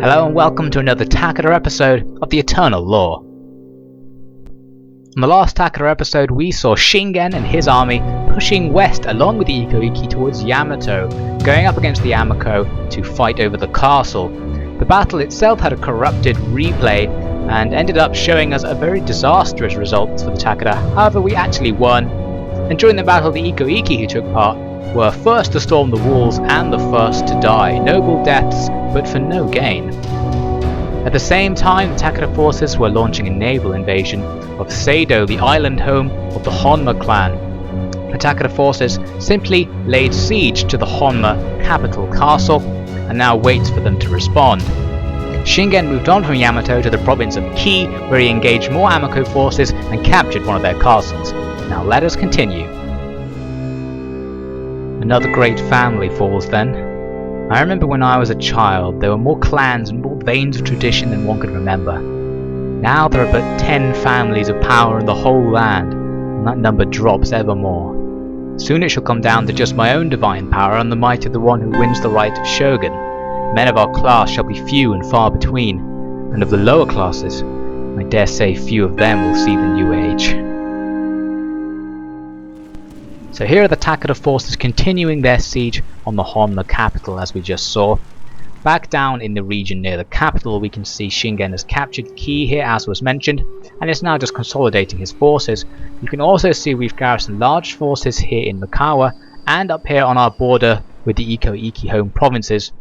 Hello and welcome to another Takeda episode of the Eternal Law. In the last Takeda episode we saw Shingen and his army pushing west along with the Ikoiki towards Yamato, going up against the Yamako to fight over the castle. The battle itself had a corrupted replay and ended up showing us a very disastrous result for the Takeda. However, we actually won, and during the battle the Ikoiki who took part were first to storm the walls and the first to die. Noble deaths, but for no gain. At the same time, the Takeda forces were launching a naval invasion of Sado, the island home of the Honma clan. The Takeda forces simply laid siege to the Honma capital castle and now waits for them to respond. Shingen moved on from Yamato to the province of Ki, where he engaged more Amako forces and captured one of their castles. Now let us continue. Another great family falls then. I remember when I was a child there were more clans and more veins of tradition than one could remember. Now there are but 10 families of power in the whole land, and that number drops ever more. Soon it shall come down to just my own divine power and the might of the one who wins the right of Shogun. Men of our class shall be few and far between, and of the lower classes, I dare say few of them will see the new age. So here are the Takeda forces continuing their siege on the Honma capital, as we just saw. Back down in the region near the capital we can see Shingen has captured Ki here, as was mentioned, and is now just consolidating his forces. You can also see we've garrisoned large forces here in Mikawa and up here on our border with the Ikoiki home provinces,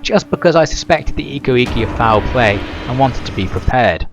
just because I suspected the Ikoiki of foul play and wanted to be prepared.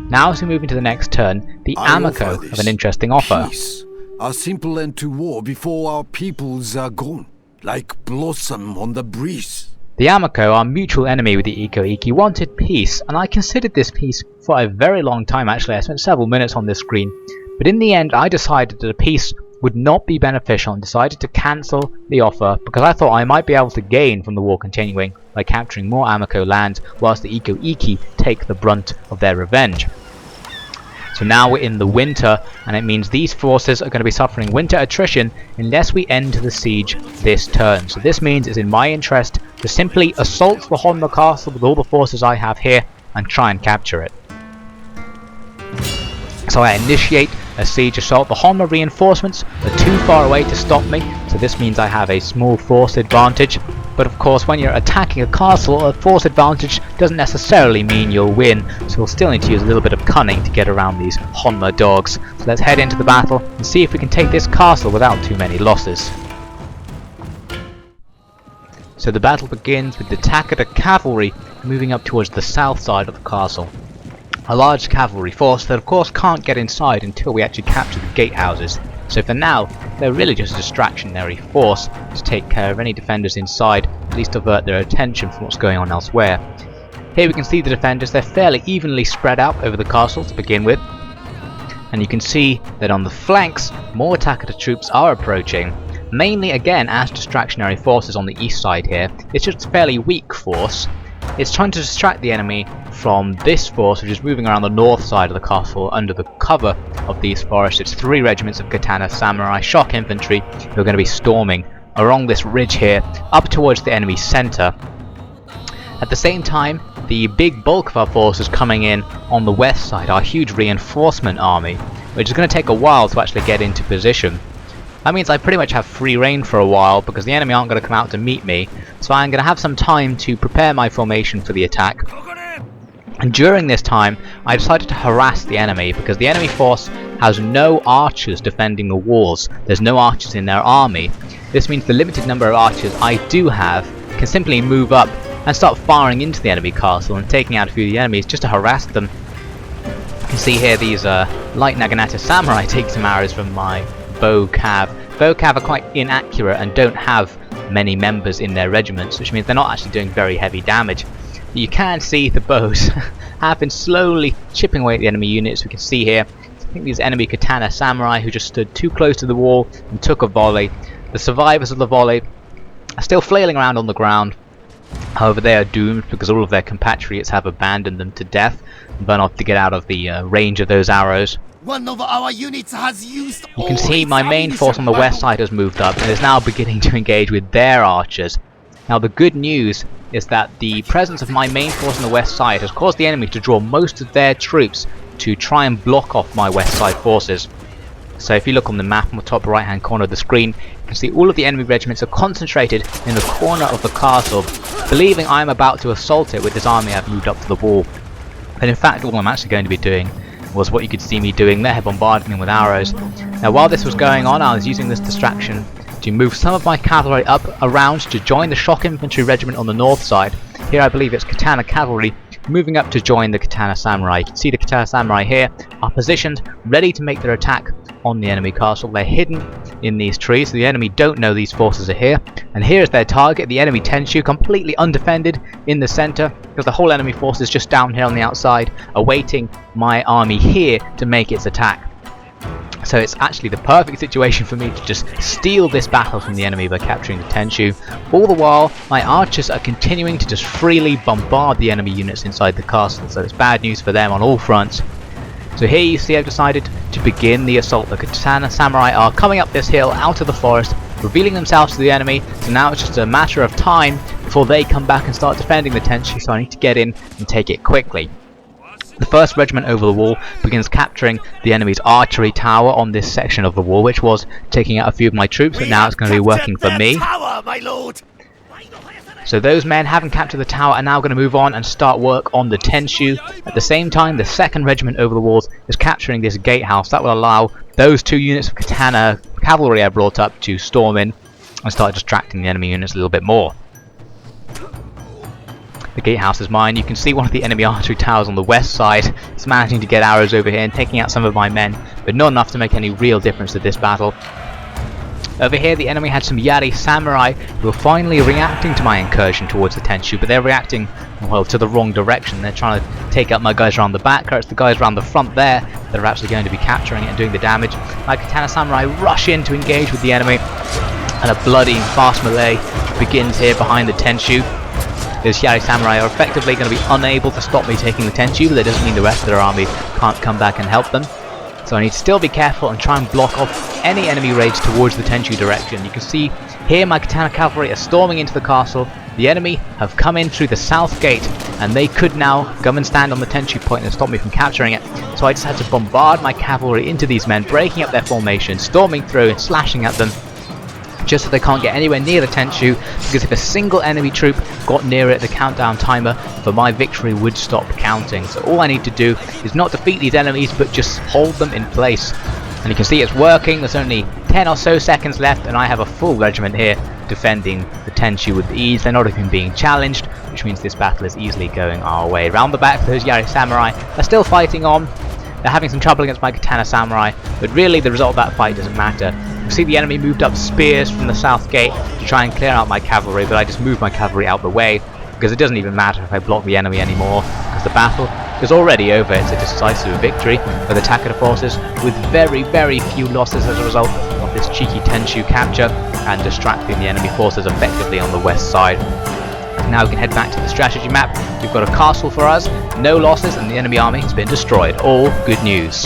Now as we move into the next turn, the Amako have an interesting offer. Peace. A simple end to war before our peoples are gone, like blossom on the breeze. The Amako, our mutual enemy with the Ikoiki, wanted peace, and I considered this peace for a very long time actually. I spent several minutes on this screen, but in the end I decided that a peace would not be beneficial and decided to cancel the offer because I thought I might be able to gain from the war continuing by capturing more Amako lands whilst the Ikoiki take the brunt of their revenge. So now we're in the winter, and it means these forces are going to be suffering winter attrition unless we end the siege this turn. So this means it's in my interest to simply assault the Honma castle with all the forces I have here and try and capture it. So I initiate a siege assault. The Honma reinforcements are too far away to stop me, so this means I have a small force advantage. But of course when you're attacking a castle, a force advantage doesn't necessarily mean you'll win, so we'll still need to use a little bit of cunning to get around these Honma dogs. So let's head into the battle and see if we can take this castle without too many losses. So the battle begins with the Takeda cavalry moving up towards the south side of the castle. A large cavalry force that of course can't get inside until we actually capture the gatehouses. So for now, they're really just a distractionary force to take care of any defenders inside, at least divert their attention from what's going on elsewhere. Here we can see the defenders, they're fairly evenly spread out over the castle to begin with. And you can see that on the flanks, more Takeda troops are approaching, mainly again as distractionary forces on the east side here. It's just a fairly weak force. It's trying to distract the enemy from this force which is moving around the north side of the castle under the cover of these forests. It's 3 regiments of katana samurai shock infantry who are going to be storming along this ridge here up towards the enemy's centre. At the same time, the big bulk of our forces coming in on the west side, our huge reinforcement army, which is going to take a while to actually get into position. That means I pretty much have free reign for a while because the enemy aren't going to come out to meet me, so I'm going to have some time to prepare my formation for the attack. And during this time I decided to harass the enemy because the enemy force has no archers defending the walls. There's no archers in their army. This means the limited number of archers I do have can simply move up and start firing into the enemy castle and taking out a few of the enemies just to harass them. You can see here these light Naginata samurai take some arrows from my bow cav. Bow cav are quite inaccurate and don't have many members in their regiments, which means they're not actually doing very heavy damage. But you can see the bows have been slowly chipping away at the enemy units. We can see here, I think these enemy katana samurai who just stood too close to the wall and took a volley. The survivors of the volley are still flailing around on the ground. However, they are doomed because all of their compatriots have abandoned them to death and run off to get out of the range of those arrows. One of our units has used. You can see my main force on the west side has moved up and is now beginning to engage with their archers. Now the good news is that the presence of my main force on the west side has caused the enemy to draw most of their troops to try and block off my west side forces. So if you look on the map on the top right hand corner of the screen, you can see all of the enemy regiments are concentrated in the corner of the castle, believing I am about to assault it with this army I've moved up to the wall. But in fact all I'm actually going to be doing was what you could see me doing there, bombarding them with arrows. Now while this was going on, I was using this distraction to move some of my cavalry up around to join the shock infantry regiment on the north side. Here I believe it's Katana cavalry moving up to join the Katana samurai. You can see the Katana samurai here are positioned ready to make their attack on the enemy castle. They're hidden in these trees, so the enemy don't know these forces are here. And here's their target, the enemy Tenshu, completely undefended in the center, because the whole enemy force is just down here on the outside, awaiting my army here to make its attack. So it's actually the perfect situation for me to just steal this battle from the enemy by capturing the Tenshu. All the while, my archers are continuing to just freely bombard the enemy units inside the castle, so it's bad news for them on all fronts. So here you see I've decided to begin the assault. The Katana samurai are coming up this hill out of the forest, revealing themselves to the enemy, so now it's just a matter of time before they come back and start defending the Tenshu, so I need to get in and take it quickly. The first regiment over the wall begins capturing the enemy's archery tower on this section of the wall, which was taking out a few of my troops, but now it's going to be working for me. Tower, my lord. So those men, having captured the tower, are now going to move on and start work on the Tenshu. At the same time, the second regiment over the walls is capturing this gatehouse. That will allow those two units of Katana cavalry I brought up to storm in and start distracting the enemy units a little bit more. The gatehouse is mine. You can see one of the enemy archery towers on the west side. It's managing to get arrows over here and taking out some of my men, but not enough to make any real difference to this battle. Over here the enemy had some Yari samurai who are finally reacting to my incursion towards the Tenshu, but they're reacting, well, to the wrong direction. They're trying to take out my guys around the back, or it's the guys around the front there that are actually going to be capturing it and doing the damage. My Katana samurai rush in to engage with the enemy, and a bloody and fast melee begins here behind the Tenshu. Those Yari samurai are effectively going to be unable to stop me taking the Tenshu, but that doesn't mean the rest of their army can't come back and help them. So I need to still be careful and try and block off any enemy raids towards the Tenshu direction. You can see here my Katana cavalry are storming into the castle. The enemy have come in through the south gate, and they could now come and stand on the Tenshu point and stop me from capturing it. So I just had to bombard my cavalry into these men, breaking up their formation, storming through and slashing at them, just so they can't get anywhere near the Tenshu, because if a single enemy troop got near it, the countdown timer for my victory would stop counting. So all I need to do is not defeat these enemies, but just hold them in place. And you can see it's working. There's only 10 or so seconds left, and I have a full regiment here defending the Tenshu with ease. They're not even being challenged, which means this battle is easily going our way. Round the back, those Yari samurai are still fighting on. They're having some trouble against my Katana samurai, but really the result of that fight doesn't matter. You see the enemy moved up spears from the south gate to try and clear out my cavalry, but I just moved my cavalry out the way, because it doesn't even matter if I block the enemy anymore, because the battle is already over. It's a decisive victory for the Takeda forces, with very, very few losses as a result of this cheeky Tenshu capture and distracting the enemy forces effectively on the west side. Now we can head back to the strategy map. We've got a castle for us, no losses, and the enemy army has been destroyed. All good news.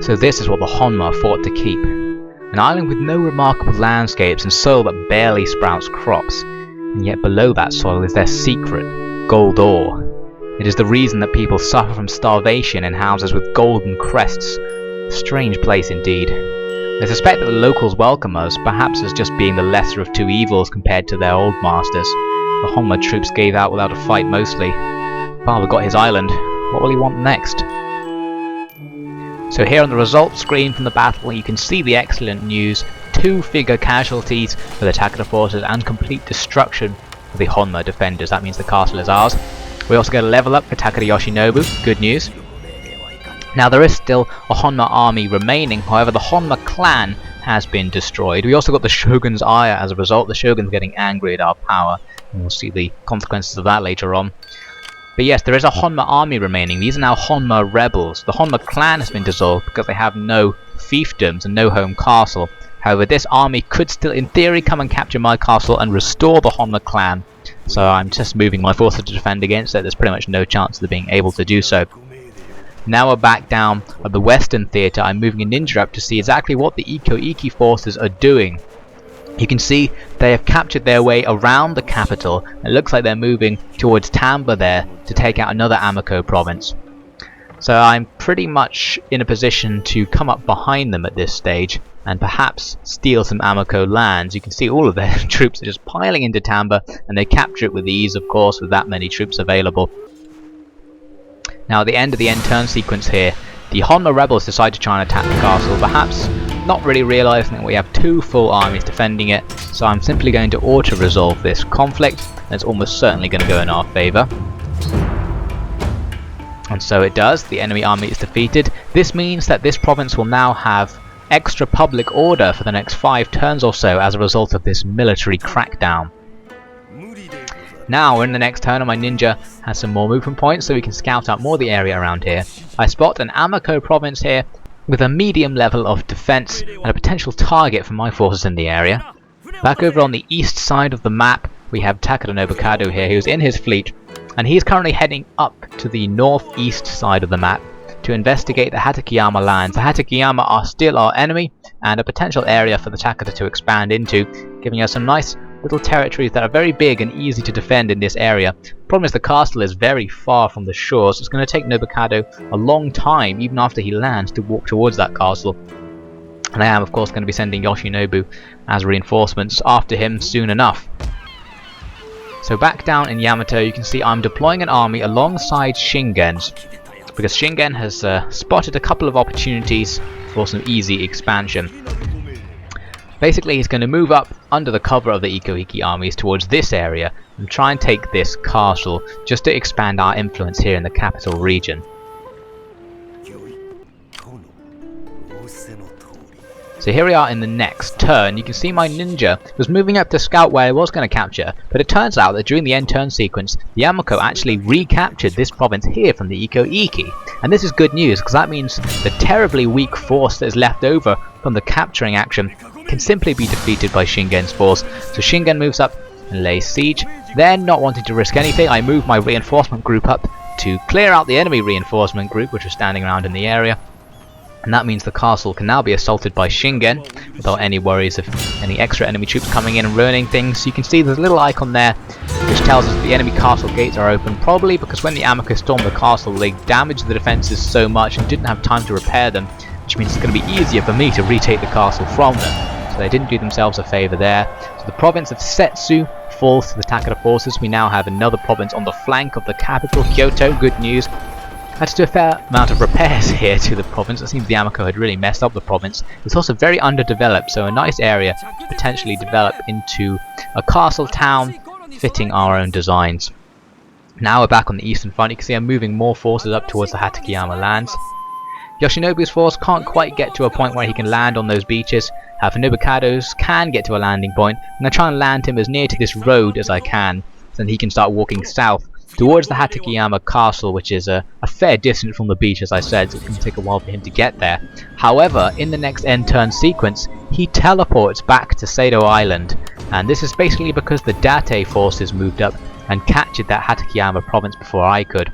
So this is what the Honma fought to keep. An island with no remarkable landscapes and soil that barely sprouts crops. And yet below that soil is their secret, gold ore. It is the reason that people suffer from starvation in houses with golden crests. A strange place indeed. I suspect that the locals welcome us, perhaps as just being the lesser of two evils compared to their old masters. The Honma troops gave out without a fight mostly. Father got his island. What will he want next? So here on the results screen from the battle, you can see the excellent news: 2-figure casualties for the Takeda forces and complete destruction for the Honma defenders. That means the castle is ours. We also get a level up for Takeda Yoshinobu. Good news. Now there is still a Honma army remaining, however the Honma clan has been destroyed. We also got the Shogun's ire as a result. The Shogun's getting angry at our power, and we'll see the consequences of that later on. But yes, there is a Honma army remaining. These are now Honma rebels. The Honma clan has been dissolved because they have no fiefdoms and no home castle. However, this army could still, in theory, come and capture my castle and restore the Honma clan. So I'm just moving my forces to defend against it. There's pretty much no chance of them being able to do so. Now we're back down at the Western Theatre. I'm moving a ninja up to see exactly what the Iko-Iki forces are doing. You can see they have captured their way around the capital. It looks like they're moving towards Tamba there to take out another Amako province. So I'm pretty much in a position to come up behind them at this stage and perhaps steal some Amako lands. You can see all of their troops are just piling into Tamba, and they capture it with ease, of course, with that many troops available. Now at the end of the end turn sequence here, the Honma rebels decide to try and attack the castle, perhaps not really realising that we have two full armies defending it, so I'm simply going to auto-resolve this conflict, and it's almost certainly going to go in our favour. And so it does, the enemy army is defeated. This means that this province will now have extra public order for the next 5 turns or so as a result of this military crackdown. Now we're in the next turn and my ninja has some more movement points so we can scout out more of the area around here. I spot an Amako province here with a medium level of defense and a potential target for my forces in the area. Back over on the east side of the map we have Takeda Nobukado here, who's in his fleet, and he's currently heading up to the northeast side of the map to investigate the Hatakeyama lands. The Hatakeyama are still our enemy and a potential area for the Takeda to expand into, giving us some nice little territories that are very big and easy to defend in this area. Problem is the castle is very far from the shore, so it's going to take Nobukado a long time, even after he lands, to walk towards that castle. And I am of course going to be sending Yoshinobu as reinforcements after him soon enough. So back down in Yamato you can see I'm deploying an army alongside Shingen's, because Shingen has spotted a couple of opportunities for some easy expansion. Basically he's going to move up under the cover of the Iko-Iki armies towards this area and try and take this castle just to expand our influence here in the capital region. So here we are in the next turn. You can see my ninja was moving up to scout where I was going to capture, but it turns out that during the end turn sequence the Yamako actually recaptured this province here from the Iko-Iki. And this is good news because that means the terribly weak force that is left over from the capturing action can simply be defeated by Shingen's force. So Shingen moves up and lays siege. Then, not wanting to risk anything, I move my reinforcement group up to clear out the enemy reinforcement group which was standing around in the area. And that means the castle can now be assaulted by Shingen without any worries of any extra enemy troops coming in and ruining things. So you can see there's a little icon there which tells us that the enemy castle gates are open, probably because when the Amako stormed the castle they damaged the defences so much and didn't have time to repair them, which means it's going to be easier for me to retake the castle from them. So they didn't do themselves a favour there. So the province of Setsu falls to the Takeda forces. We now have another province on the flank of the capital, Kyoto. Good news. Had to do a fair amount of repairs here to the province. It seems the Amako had really messed up the province. It's also very underdeveloped, so a nice area to potentially develop into a castle town fitting our own designs. Now we're back on the eastern front. You can see I'm moving more forces up towards the Hatakeyama lands. Yoshinobu's force can't quite get to a point where he can land on those beaches. However, Nobukado's can get to a landing point. I'm going to try and land him as near to this road as I can, so then he can start walking south towards the Hatakeyama castle, which is a fair distance from the beach, as I said, so it's going to take a while for him to get there. However, in the next end turn sequence, he teleports back to Sado Island, and this is basically because the Date forces moved up and captured that Hatakeyama province before I could.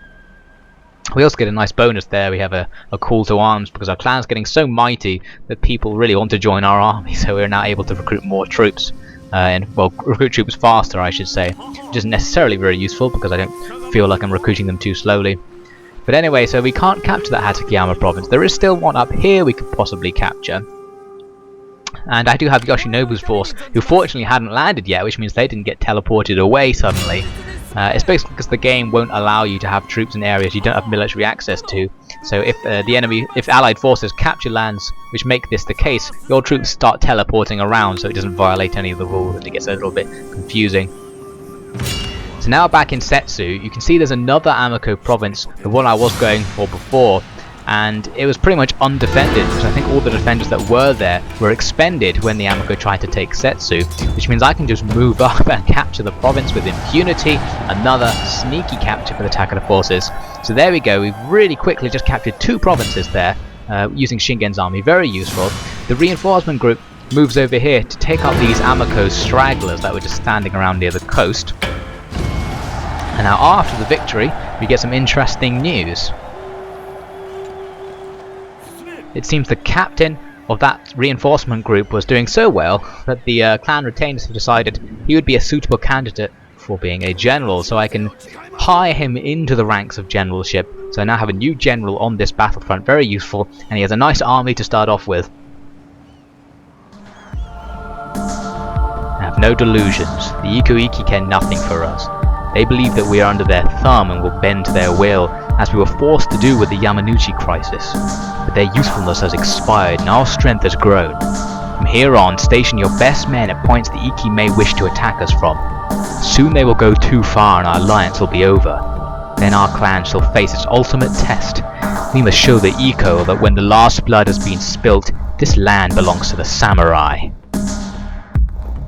We also get a nice bonus there. We have a call to arms because our clan's getting so mighty that people really want to join our army, so we're now able to recruit more troops. Recruit troops faster, I should say, which isn't necessarily very useful because I don't feel like I'm recruiting them too slowly. But anyway, so we can't capture that Hatakeyama province. There is still one up here we could possibly capture. And I do have Yoshinobu's force, who fortunately hadn't landed yet, which means they didn't get teleported away suddenly. It's basically because the game won't allow you to have troops in areas you don't have military access to. So if Allied forces capture lands which make this the case, your troops start teleporting around so it doesn't violate any of the rules and it gets a little bit confusing. So now back in Setsu, you can see there's another Amako province, the one I was going for before, and it was pretty much undefended because I think all the defenders that were there were expended when the Amako tried to take Setsu, which means I can just move up and capture the province with impunity. Another sneaky capture for the Takeda forces. So there we go, we've really quickly just captured 2 provinces there using Shingen's army, very useful. The reinforcement group moves over here to take out these Amako stragglers that were just standing around near the coast. And now after the victory we get some interesting news. it seems the captain of that reinforcement group was doing so well that the clan retainers have decided he would be a suitable candidate for being a general, so I can hire him into the ranks of generalship. So I now have a new general on this battlefront, very useful, and he has a nice army to start off with. I have no delusions. The Iko-Iki care nothing for us. They believe that we are under their thumb and will bend to their will, as we were forced to do with the Yamanouchi crisis. But their usefulness has expired and our strength has grown. From here on, station your best men at points the Iki may wish to attack us from. Soon they will go too far and our alliance will be over. Then our clan shall face its ultimate test. We must show the Iko that when the last blood has been spilt, this land belongs to the samurai.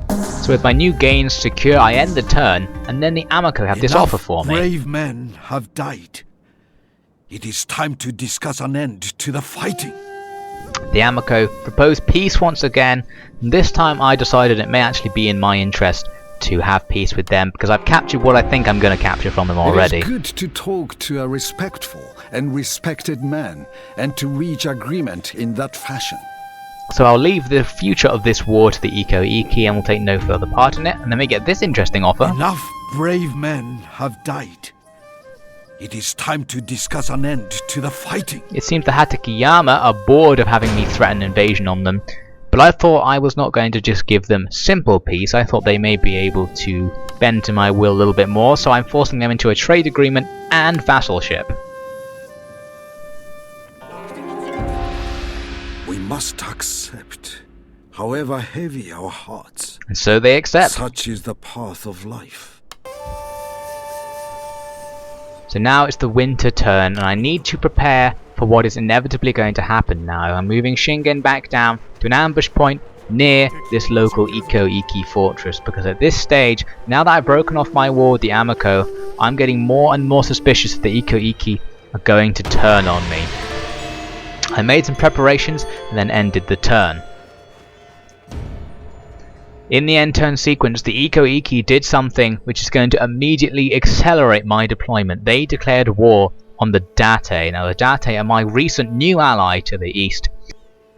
So with my new gains secure, I end the turn, and then the Amako have this offer for me. Brave men have died. It is time to discuss an end to the fighting. The Amako proposed peace once again, and this time I decided it may actually be in my interest to have peace with them, because I've captured what I think I'm going to capture from them already. It is good to talk to a respectful and respected man, and to reach agreement in that fashion. So I'll leave the future of this war to the Iko-Iki and will take no further part in it, and then we get this interesting offer. Enough brave men have died. It is time to discuss an end to the fighting. It seems the Hatakeyama are bored of having me threaten invasion on them, but I thought I was not going to just give them simple peace. I thought they may be able to bend to my will a little bit more, so I'm forcing them into a trade agreement and vassalship. We must accept, however heavy our hearts. And so they accept. Such is the path of life. So now it's the winter turn, and I need to prepare for what is inevitably going to happen now. I'm moving Shingen back down to an ambush point near this local Iko-Iki fortress, because at this stage, now that I've broken off my war with the Amako, I'm getting more and more suspicious that the Iko-Iki are going to turn on me. I made some preparations and then ended the turn. In the end turn sequence, the Iko-Iki did something which is going to immediately accelerate my deployment. They declared war on the Date. Now the Date are my recent new ally to the east.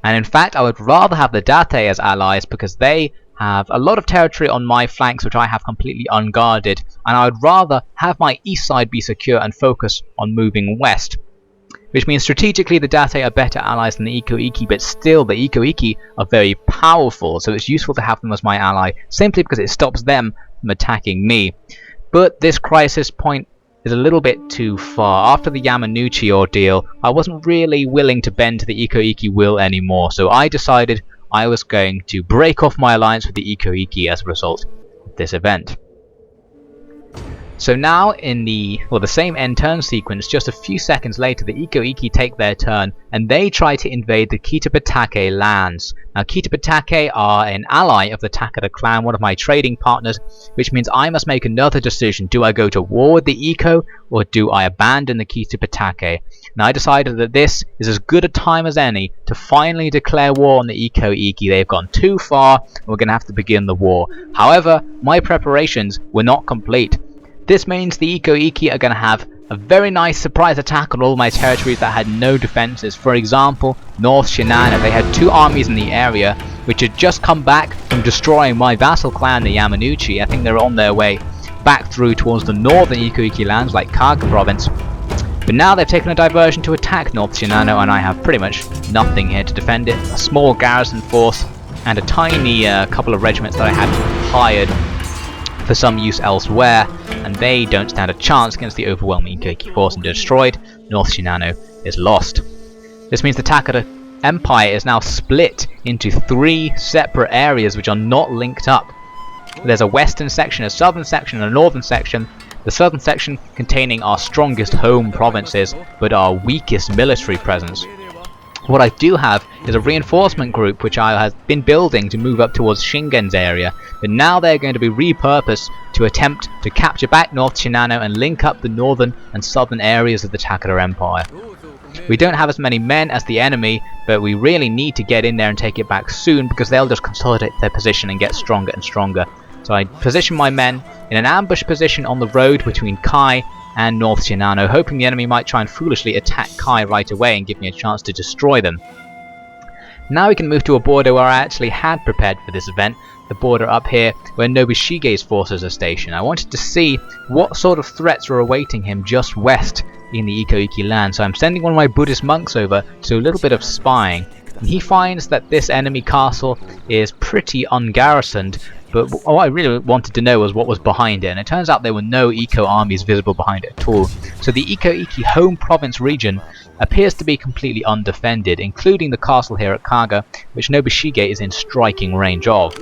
And in fact, I would rather have the Date as allies, because they have a lot of territory on my flanks which I have completely unguarded. And I would rather have my east side be secure and focus on moving west. Which means strategically the Date are better allies than the Iko-Iki, but still the Iko-Iki are very powerful, so it's useful to have them as my ally, simply because it stops them from attacking me. But this crisis point is a little bit too far. After the Yamanouchi ordeal, I wasn't really willing to bend to the Iko-Iki will anymore, so I decided I was going to break off my alliance with the Iko-Iki as a result of this event. So now in the same end turn sequence, just a few seconds later, the Iko-Iki take their turn and they try to invade the Kitabatake lands. Now Kitabatake are an ally of the Takeda clan, one of my trading partners, which means I must make another decision. Do I go to war with the Iko, or do I abandon the Kitabatake? Now I decided that this is as good a time as any to finally declare war on the Iko-Iki. They've gone too far and we're going to have to begin the war. However, my preparations were not complete. This means the Iko-Iki are going to have a very nice surprise attack on all my territories that had no defences. For example, North Shinano, they had two armies in the area which had just come back from destroying my vassal clan, the Yamanouchi. I think they're on their way back through towards the northern Iko-Iki lands like Kaga province. But now they've taken a diversion to attack North Shinano, and I have pretty much nothing here to defend it. A small garrison force and a tiny couple of regiments that I had hired for some use elsewhere, and they don't stand a chance against the overwhelming Iko-Iki force, and destroyed. North Shinano is lost. This means the Takeda Empire is now split into three separate areas which are not linked up. There's a western section, a southern section, and a northern section. The southern section containing our strongest home provinces, but our weakest military presence. What I do have is a reinforcement group which I have been building to move up towards Shingen's area, but now they're going to be repurposed to attempt to capture back North Shinano and link up the northern and southern areas of the Takeda Empire. We don't have as many men as the enemy, but we really need to get in there and take it back soon, because they'll just consolidate their position and get stronger and stronger. So I position my men in an ambush position on the road between Kai and North Shinano, hoping the enemy might try and foolishly attack Kai right away and give me a chance to destroy them. Now we can move to a border where I actually had prepared for this event, the border up here where Nobushige's forces are stationed. I wanted to see what sort of threats were awaiting him just west in the Iko-Iki land, so I'm sending one of my Buddhist monks over to do a little bit of spying. And he finds that this enemy castle is pretty ungarrisoned, but what I really wanted to know was what was behind it, and it turns out there were no Iko armies visible behind it at all. So the Iko-Iki home province region appears to be completely undefended, including the castle here at Kaga, which Nobushige is in striking range of.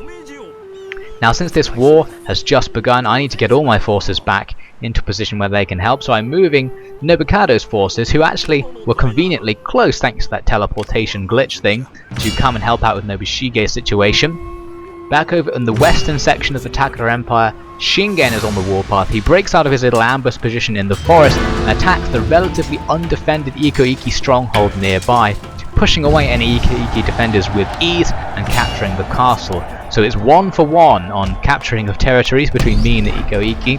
Now since this war has just begun, I need to get all my forces back into a position where they can help, so I'm moving Nobukado's forces, who actually were conveniently close thanks to that teleportation glitch thing, to come and help out with Nobushige's situation. Back over in the western section of the Takeda Empire, Shingen is on the warpath. He breaks out of his little ambush position in the forest and attacks the relatively undefended Iko-Iki stronghold nearby, pushing away any Iko-Iki defenders with ease and capturing the castle. So it's 1 for 1 on capturing of territories between me and the Iko-Iki.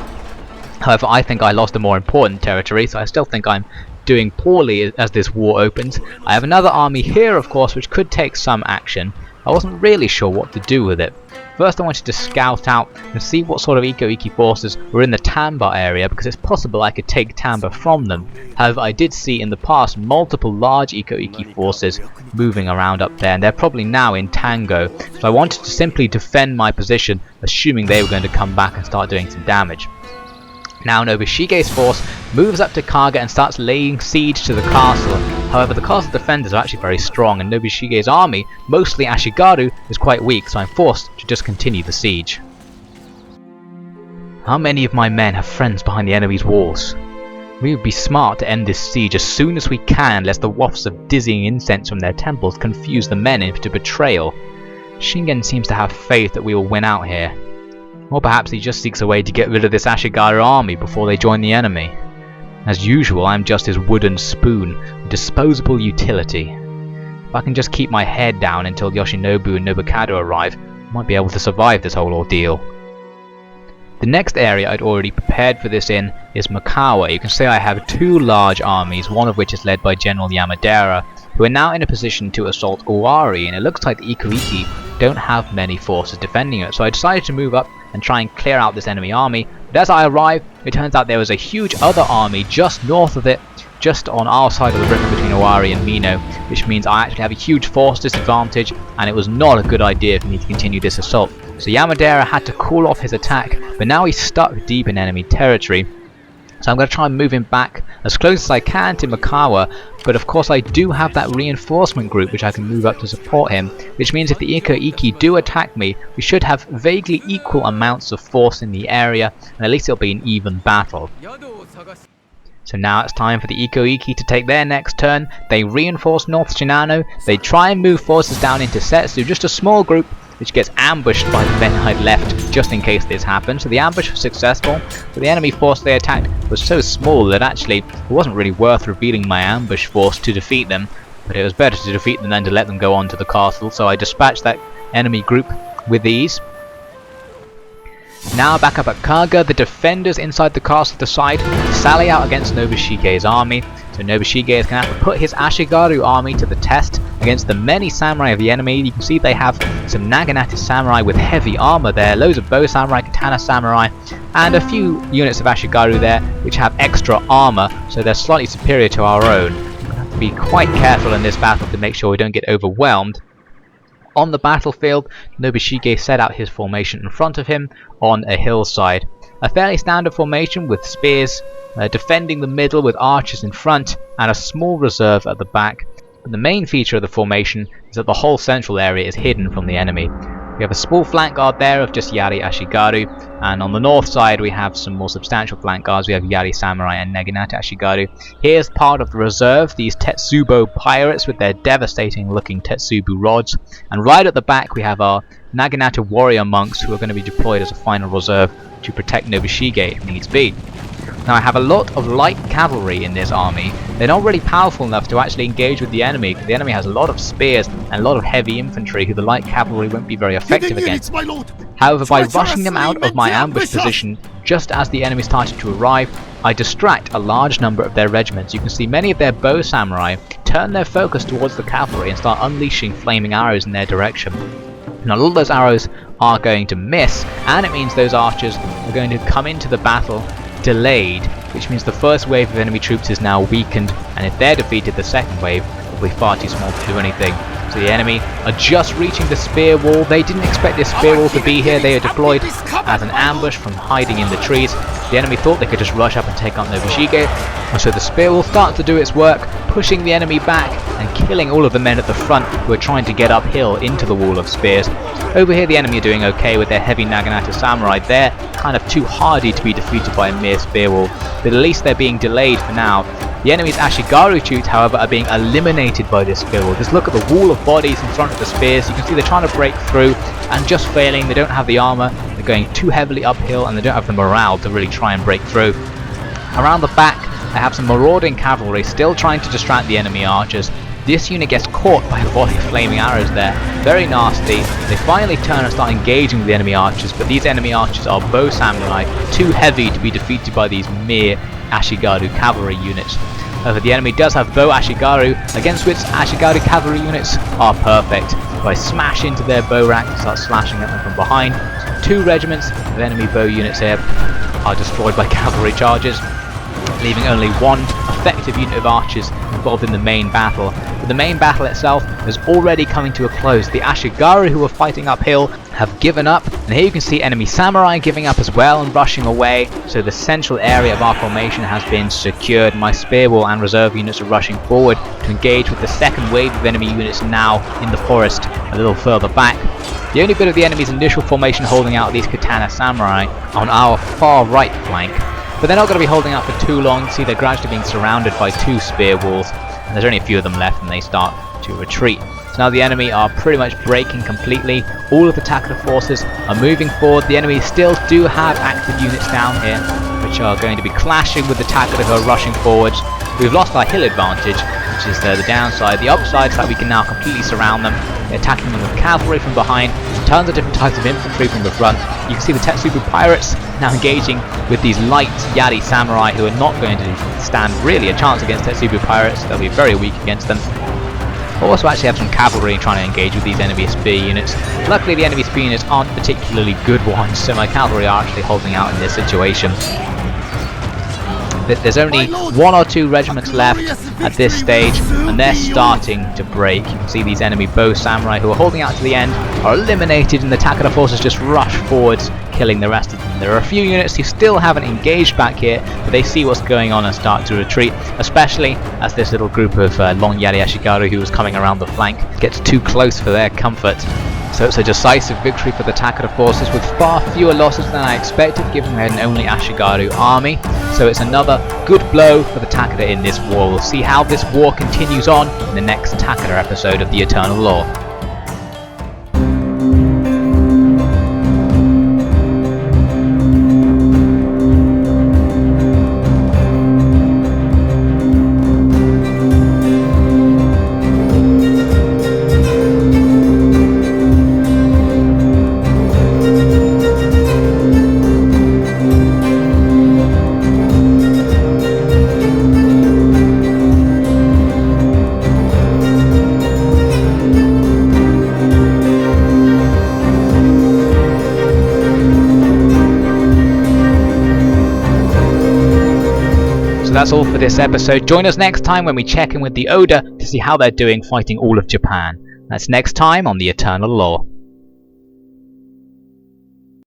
However, I think I lost a more important territory, so I still think I'm doing poorly as this war opens. I have another army here, of course, which could take some action. I wasn't really sure what to do with it. First I wanted to scout out and see what sort of Iko-Iki forces were in the Tamba area, because it's possible I could take Tamba from them. However, I did see in the past multiple large Iko-Iki forces moving around up there, and they're probably now in Tango. So I wanted to simply defend my position, assuming they were going to come back and start doing some damage. Now Nobushige's force moves up to Kaga and starts laying siege to the castle. However, the castle defenders are actually very strong, and Nobushige's army, mostly Ashigaru, is quite weak, so I'm forced to just continue the siege. How many of my men have friends behind the enemy's walls? We would be smart to end this siege as soon as we can, lest the wafts of dizzying incense from their temples confuse the men into betrayal. Shingen seems to have faith that we will win out here. Or perhaps he just seeks a way to get rid of this Ashigaru army before they join the enemy. As usual, I'm just his wooden spoon, with disposable utility. If I can just keep my head down until Yoshinobu and Nobukado arrive, I might be able to survive this whole ordeal. The next area I'd already prepared for this in is Makawa. You can see I have 2 large armies, one of which is led by General Yamadera, who are now in a position to assault Owari, and it looks like the Iko-Iki don't have many forces defending it, so I decided to move up and try and clear out this enemy army. But as I arrived, it turns out there was a huge other army just north of it, just on our side of the river between Owari and Mino, which means I actually have a huge force disadvantage, and it was not a good idea for me to continue this assault. So Yamadera had to call off his attack, but now he's stuck deep in enemy territory. So I'm going to try and move him back as close as I can to Makawa, but of course I do have that reinforcement group which I can move up to support him, which means if the Iko-Iki do attack me, we should have vaguely equal amounts of force in the area, and at least it'll be an even battle. So now it's time for the Iko-Iki to take their next turn. They reinforce North Shinano, they try and move forces down into Setsu, just a small group, which gets ambushed by the men I'd left just in case this happened. So the ambush was successful, but the enemy force they attacked was so small that actually it wasn't really worth revealing my ambush force to defeat them, but it was better to defeat them than to let them go on to the castle, so I dispatched that enemy group with ease. Now back up at Kaga, the defenders inside the castle decide to sally out against Nobushige's army. So Nobushige is going to have to put his Ashigaru army to the test against the many samurai of the enemy. You can see they have some Naginata samurai with heavy armor there, loads of bow samurai, katana samurai, and a few units of Ashigaru there which have extra armor, so they're slightly superior to our own. We're going to have to be quite careful in this battle to make sure we don't get overwhelmed. On the battlefield, Nobushige set out his formation in front of him on a hillside. A fairly standard formation with spears defending the middle with archers in front and a small reserve at the back. But the main feature of the formation is that the whole central area is hidden from the enemy. We have a small flank guard there of just Yari Ashigaru, and on the north side we have some more substantial flank guards. We have Yari Samurai and Naginata Ashigaru. Here's part of the reserve, these Tetsubo pirates with their devastating looking Tetsubo rods, and right at the back we have our Naginata warrior monks who are going to be deployed as a final reserve to protect Nobushige if needs be. Now I have a lot of light cavalry in this army. They're not really powerful enough to actually engage with the enemy, because the enemy has a lot of spears and a lot of heavy infantry who the light cavalry won't be very effective against. However, by rushing them out of my ambush position just as the enemy started to arrive, I distract a large number of their regiments. You can see many of their bow samurai turn their focus towards the cavalry and start unleashing flaming arrows in their direction. Now, all of those arrows are going to miss, and it means those archers are going to come into the battle delayed, which means the first wave of enemy troops is now weakened, and if they're defeated, the second wave will be far too small to do anything. So the enemy are just reaching the spear wall. They didn't expect this spear wall to be here. They are deployed as an ambush from hiding in the trees. The enemy thought they could just rush up and take out Nobushige, and so the spear wall starts to do its work, pushing the enemy back and killing all of the men at the front who are trying to get uphill into the wall of spears. Over here the enemy are doing okay with their heavy Naginata samurai. They're kind of too hardy to be defeated by a mere spear wall, but at least they're being delayed for now. The enemy's Ashigaru troops, however, are being eliminated by this spear wall. Just look at the wall of bodies in front of the spears. You can see they're trying to break through and just failing. They don't have the armor, they're going too heavily uphill, and they don't have the morale to really try and break through. Around the back, they have some marauding cavalry still trying to distract the enemy archers. This unit gets caught by a volley of flaming arrows there. Very nasty. They finally turn and start engaging with the enemy archers, but these enemy archers are bow samurai, too heavy to be defeated by these mere Ashigaru cavalry units. However, the enemy does have bow Ashigaru, against which Ashigaru cavalry units are perfect. If I smash into their bow rack and start slashing at them from behind, 2 regiments of enemy bow units here are destroyed by cavalry charges, leaving only 1 effective unit of archers involved in the main battle. But the main battle itself is already coming to a close. The Ashigaru who were fighting uphill have given up, and here you can see enemy samurai giving up as well and rushing away, so the central area of our formation has been secured. My spear wall and reserve units are rushing forward to engage with the second wave of enemy units now in the forest a little further back. The only bit of the enemy's initial formation holding out are these katana samurai on our far right flank, but they're not going to be holding out for too long. See, they're gradually being surrounded by 2 spear walls, and there's only a few of them left, and they start to retreat. So now the enemy are pretty much breaking completely. All of the Takeda forces are moving forward. The enemy still do have active units down here, which are going to be clashing with the Takeda who are rushing forwards. We've lost our hill advantage, which is the downside. The upside is that we can now completely surround them. They're attacking them with cavalry from behind, tons of different types of infantry from the front. You can see the Tetsubu pirates now engaging with these light Yari samurai who are not going to stand really a chance against Tetsubu pirates. They'll be very weak against them. We also actually have some cavalry trying to engage with these enemy spear units. Luckily the enemy spear units aren't particularly good ones, so my cavalry are actually holding out in this situation. There's only 1 or 2 regiments left at this stage, and they're starting to break. You can see these enemy bow samurai who are holding out to the end are eliminated, and the Takeda forces just rush forwards, killing the rest of them. There are a few units who still haven't engaged back here, but they see what's going on and start to retreat, especially as this little group of long Yari Ashigaru who was coming around the flank gets too close for their comfort. So it's a decisive victory for the Takeda forces with far fewer losses than I expected, given they had an only Ashigaru army. So it's another good blow for the Takeda in this war. We'll see how this war continues on in the next Takeda episode of The Eternal Law. So that's all for this episode. Join us next time when we check in with the Oda to see how they're doing fighting all of Japan. That's next time on The Eternal Law.